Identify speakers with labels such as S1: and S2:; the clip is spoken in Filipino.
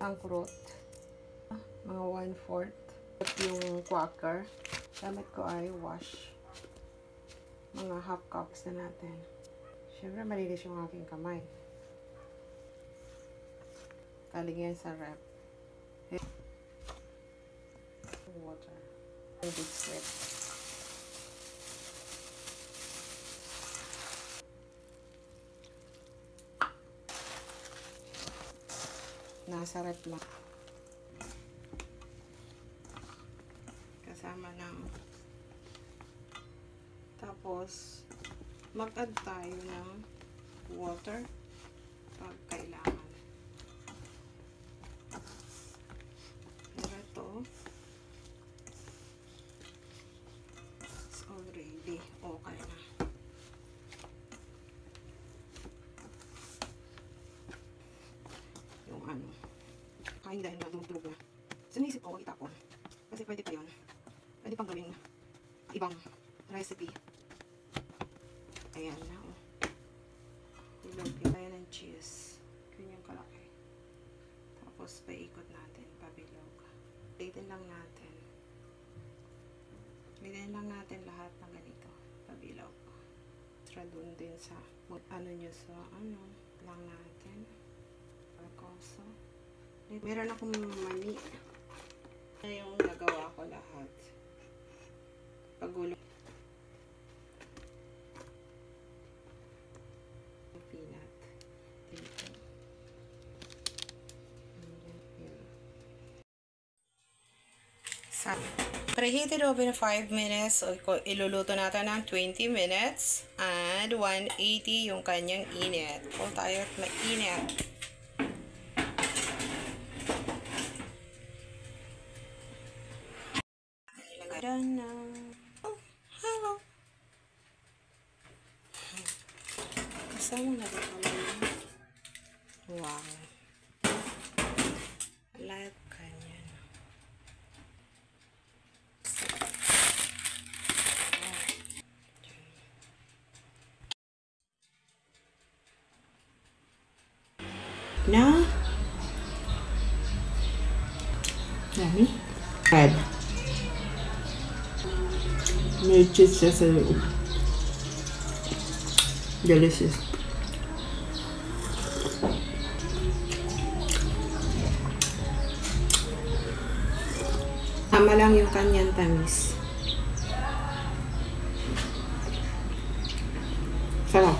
S1: Angkrot. Mga 1/4. Yung quaker. Gamit ko ay wash. Mga half cups na natin. Siyempre, malinis yung aking kamay. Kaligyan sa rep. Water. And it's wet. Nasa rep lang. Kasama ng tapos mag-add tayo ng water pag kailangan. Pero ito is already okay na. Yung ano, kain dahil natutulog na. So naisip ko, itapon. Kasi pwede pa yun. Pwede pang gawing ibang recipe. Ayan na, oh. Ilagay tayo ng cheese. Ganyan kalaki. Tapos, paikot natin. Pabilog. Litin lang natin. Litin lang natin lahat ng ganito. Pabilog. Tara dun din sa, ano nyo sa, ano, lang natin. Pagkoso. Meron akong mani. Na yung nagawa ko lahat. Pagulo. Peanut. Dito. Preheated oven 5 minutes. Iluluto natin ng 20 minutes. And 180 yung kanyang init. Kung tayo at mainit. Ilagay na. Oh, hello. Kasama na rin kami. Wow. Like ganyan. Na? Yummy. Red. May cheese siya sa loob. Delicious. Tama lang yung kanyang tamis. Sarap.